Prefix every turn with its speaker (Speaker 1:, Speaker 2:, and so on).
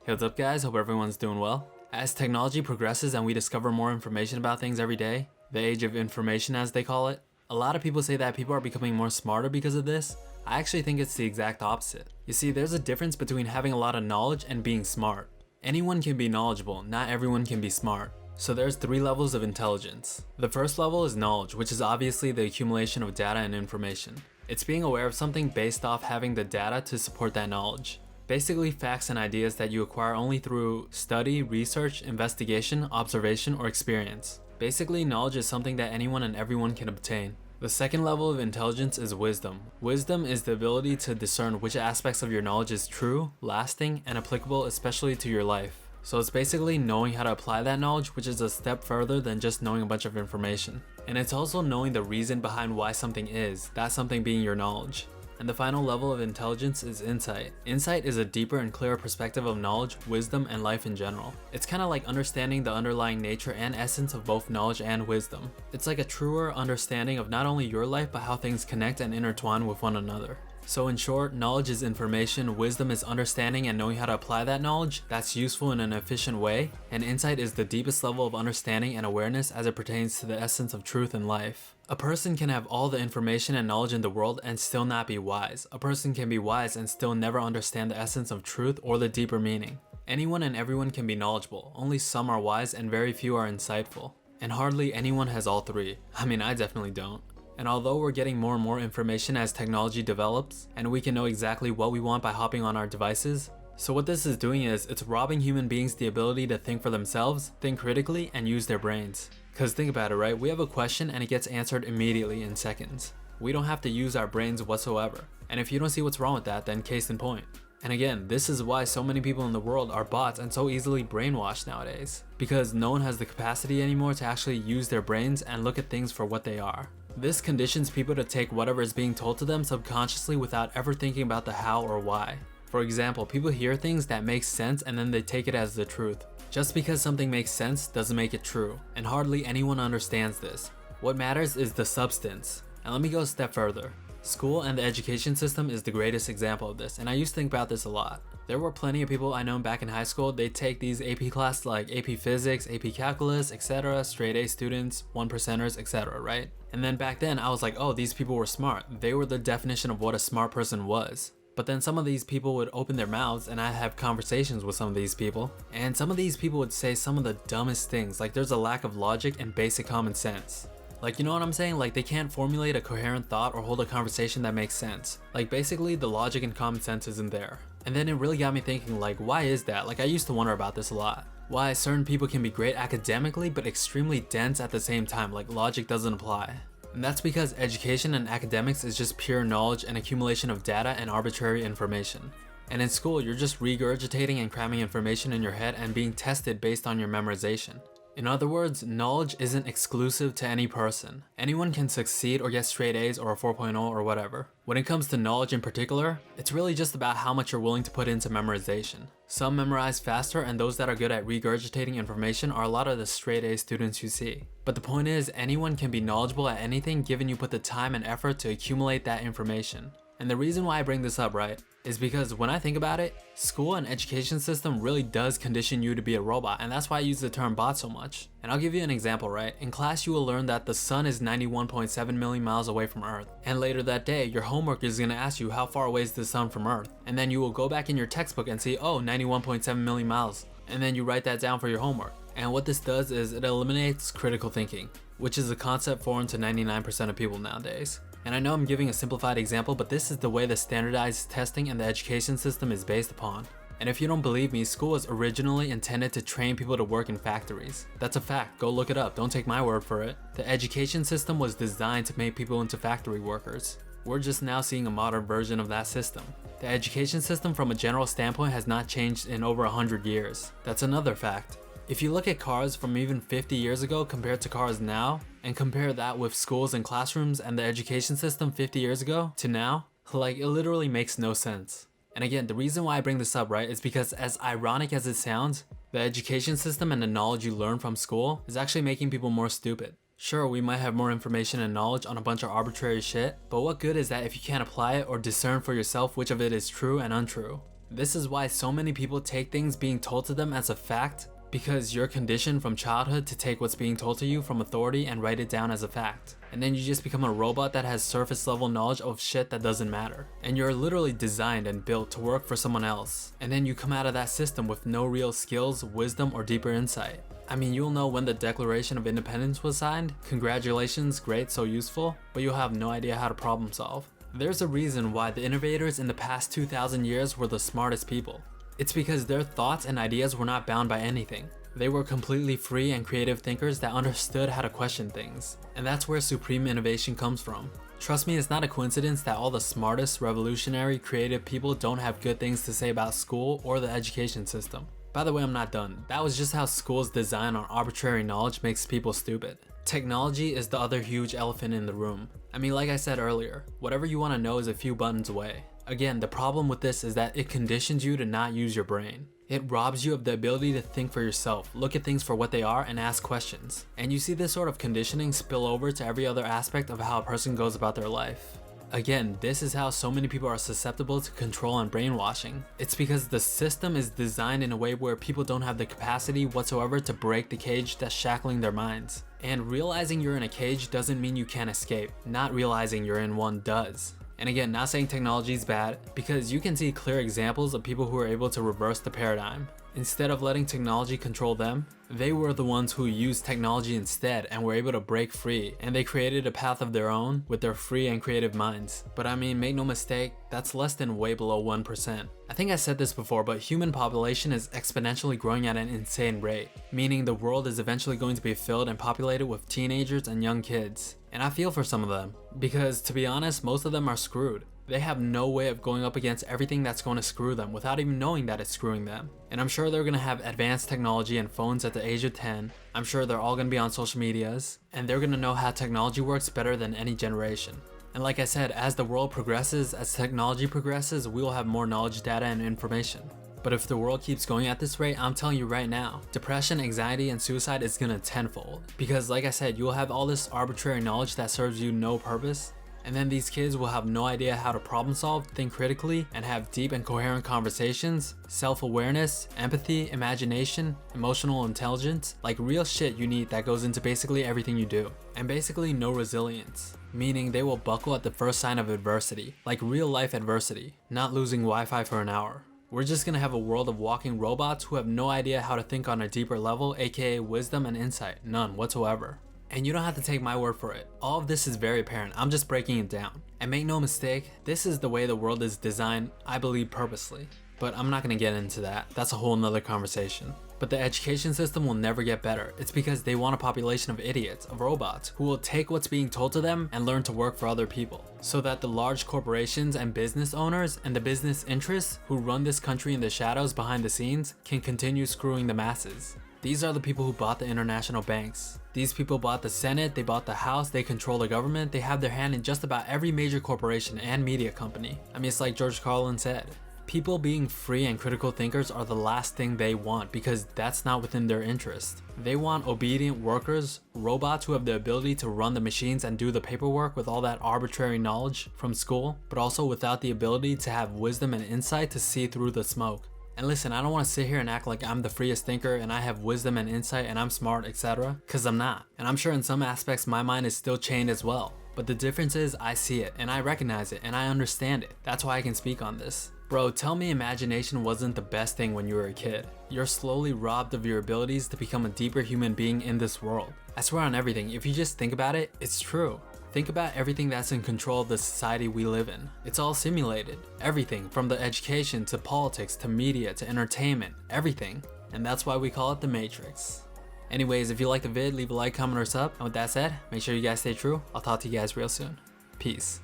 Speaker 1: Hey, what's up guys? Hope everyone's doing well. As technology progresses and we discover more information about things every day, the age of information as they call it, a lot of people say that people are becoming more smarter because of this. I actually think it's the exact opposite. You see, there's a difference between having a lot of knowledge and being smart. Anyone can be knowledgeable, not everyone can be smart. So there's 3 levels of intelligence. The first level is knowledge, which is obviously the accumulation of data and information. It's being aware of something based off having the data to support that knowledge. Basically facts and ideas that you acquire only through study, research, investigation, observation, or experience. Basically, knowledge is something that anyone and everyone can obtain. The second level of intelligence is wisdom. Wisdom is the ability to discern which aspects of your knowledge is true, lasting, and applicable especially to your life. So it's basically knowing how to apply that knowledge, which is a step further than just knowing a bunch of information. And it's also knowing the reason behind why something is, that something being your knowledge. And the final level of intelligence is insight. Insight is a deeper and clearer perspective of knowledge, wisdom, and life in general. It's kind of like understanding the underlying nature and essence of both knowledge and wisdom. It's like a truer understanding of not only your life, but how things connect and intertwine with one another. So in short, knowledge is information, wisdom is understanding and knowing how to apply that knowledge that's useful in an efficient way, and insight is the deepest level of understanding and awareness as it pertains to the essence of truth in life. A person can have all the information and knowledge in the world and still not be wise. A person can be wise and still never understand the essence of truth or the deeper meaning. Anyone and everyone can be knowledgeable, only some are wise and very few are insightful. And hardly anyone has all 3. I mean, I definitely don't. And although we're getting more and more information as technology develops, and we can know exactly what we want by hopping on our devices, so what this is doing is, it's robbing human beings the ability to think for themselves, think critically, and use their brains. Cause think about it, right? We have a question and it gets answered immediately in seconds. We don't have to use our brains whatsoever. And if you don't see what's wrong with that, then case in point. And again, this is why so many people in the world are bots and so easily brainwashed nowadays. Because no one has the capacity anymore to actually use their brains and look at things for what they are. This conditions people to take whatever is being told to them subconsciously without ever thinking about the how or why. For example, people hear things that make sense and then they take it as the truth. Just because something makes sense doesn't make it true, and hardly anyone understands this. What matters is the substance. And let me go a step further. School and the education system is the greatest example of this, and I used to think about this a lot. There were plenty of people I know back in high school, they take these AP classes like AP Physics, AP Calculus, etc., straight A students, 1%ers, etc., right? And then back then I was like, oh, these people were smart. They were the definition of what a smart person was. But then some of these people would open their mouths and I'd have conversations with some of these people, and some of these people would say some of the dumbest things, like there's a lack of logic and basic common sense. Like, you know what I'm saying? Like, they can't formulate a coherent thought or hold a conversation that makes sense. Like, basically the logic and common sense isn't there. And then it really got me thinking, like, why is that? Like, I used to wonder about this a lot. Why certain people can be great academically but extremely dense at the same time, like logic doesn't apply. And that's because education and academics is just pure knowledge and accumulation of data and arbitrary information. And in school, you're just regurgitating and cramming information in your head and being tested based on your memorization. In other words, knowledge isn't exclusive to any person. Anyone can succeed or get straight A's or a 4.0 or whatever. When it comes to knowledge in particular, it's really just about how much you're willing to put into memorization. Some memorize faster, and those that are good at regurgitating information are a lot of the straight A students you see. But the point is, anyone can be knowledgeable at anything given you put the time and effort to accumulate that information. And the reason why I bring this up, right, is because when I think about it, school and education system really does condition you to be a robot, and that's why I use the term bot so much. And I'll give you an example, right? In class you will learn that the sun is 91.7 million miles away from Earth, and later that day your homework is going to ask you how far away is the sun from Earth, and then you will go back in your textbook and see, oh, 91.7 million miles, and then you write that down for your homework. And what this does is it eliminates critical thinking, which is a concept foreign to 99% of people nowadays. And I know I'm giving a simplified example, but this is the way the standardized testing and the education system is based upon. And if you don't believe me, school was originally intended to train people to work in factories. That's a fact, go look it up, don't take my word for it. The education system was designed to make people into factory workers. We're just now seeing a modern version of that system. The education system from a general standpoint has not changed in over 100 years. That's another fact. If you look at cars from even 50 years ago compared to cars now, and compare that with schools and classrooms and the education system 50 years ago to now, like, it literally makes no sense. And again, the reason why I bring this up, right, is because as ironic as it sounds, the education system and the knowledge you learn from school is actually making people more stupid. Sure, we might have more information and knowledge on a bunch of arbitrary shit, but what good is that if you can't apply it or discern for yourself which of it is true and untrue? This is why so many people take things being told to them as a fact, because you're conditioned from childhood to take what's being told to you from authority and write it down as a fact. And then you just become a robot that has surface level knowledge of shit that doesn't matter. And you're literally designed and built to work for someone else. And then you come out of that system with no real skills, wisdom, or deeper insight. I mean, you'll know when the Declaration of Independence was signed. Congratulations, great, so useful. But you'll have no idea how to problem solve. There's a reason why the innovators in the past 2,000 years were the smartest people. It's because their thoughts and ideas were not bound by anything. They were completely free and creative thinkers that understood how to question things. And that's where supreme innovation comes from. Trust me, it's not a coincidence that all the smartest, revolutionary, creative people don't have good things to say about school or the education system. By the way, I'm not done. That was just how school's design on arbitrary knowledge makes people stupid. Technology is the other huge elephant in the room. I mean, like I said earlier, whatever you want to know is a few buttons away. Again, the problem with this is that it conditions you to not use your brain. It robs you of the ability to think for yourself, look at things for what they are, and ask questions. And you see this sort of conditioning spill over to every other aspect of how a person goes about their life. Again, this is how so many people are susceptible to control and brainwashing. It's because the system is designed in a way where people don't have the capacity whatsoever to break the cage that's shackling their minds. And realizing you're in a cage doesn't mean you can't escape. Not realizing you're in one does. And again, not saying technology is bad, because you can see clear examples of people who are able to reverse the paradigm. Instead of letting technology control them, they were the ones who used technology instead and were able to break free, and they created a path of their own with their free and creative minds. But I mean, make no mistake, that's less than way below 1%. I think I said this before, but human population is exponentially growing at an insane rate, meaning the world is eventually going to be filled and populated with teenagers and young kids. And I feel for some of them, because to be honest, most of them are screwed. They have no way of going up against everything that's going to screw them without even knowing that it's screwing them. And I'm sure they're going to have advanced technology and phones at the age of 10. I'm sure they're all going to be on social medias, and they're going to know how technology works better than any generation. And like I said, as the world progresses, as technology progresses, we will have more knowledge, data, and information. But if the world keeps going at this rate, I'm telling you right now, depression, anxiety, and suicide is gonna tenfold. Because like I said, you'll have all this arbitrary knowledge that serves you no purpose, and then these kids will have no idea how to problem solve, think critically, and have deep and coherent conversations, self-awareness, empathy, imagination, emotional intelligence, like real shit you need that goes into basically everything you do. And basically no resilience, meaning they will buckle at the first sign of adversity, like real life adversity, not losing Wi-Fi for an hour. We're just gonna have a world of walking robots who have no idea how to think on a deeper level, aka wisdom and insight, none whatsoever. And you don't have to take my word for it. All of this is very apparent, I'm just breaking it down. And make no mistake, this is the way the world is designed, I believe purposely. But I'm not gonna get into that, that's a whole nother conversation. But the education system will never get better. It's because they want a population of idiots, of robots, who will take what's being told to them and learn to work for other people. So that the large corporations and business owners and the business interests who run this country in the shadows behind the scenes can continue screwing the masses. These are the people who bought the international banks. These people bought the Senate, they bought the House, they control the government, they have their hand in just about every major corporation and media company. I mean, it's like George Carlin said. People being free and critical thinkers are the last thing they want because that's not within their interest. They want obedient workers, robots who have the ability to run the machines and do the paperwork with all that arbitrary knowledge from school, but also without the ability to have wisdom and insight to see through the smoke. And listen, I don't want to sit here and act like I'm the freest thinker and I have wisdom and insight and I'm smart, etc. Because I'm not. And I'm sure in some aspects my mind is still chained as well. But the difference is I see it and I recognize it and I understand it. That's why I can speak on this. Bro, tell me imagination wasn't the best thing when you were a kid. You're slowly robbed of your abilities to become a deeper human being in this world. I swear on everything, if you just think about it, it's true. Think about everything that's in control of the society we live in. It's all simulated. Everything from the education to politics to media to entertainment, everything. And that's why we call it the Matrix. Anyways, if you liked the vid, leave a like, comment, or sub. And with that said, make sure you guys stay true. I'll talk to you guys real soon. Peace.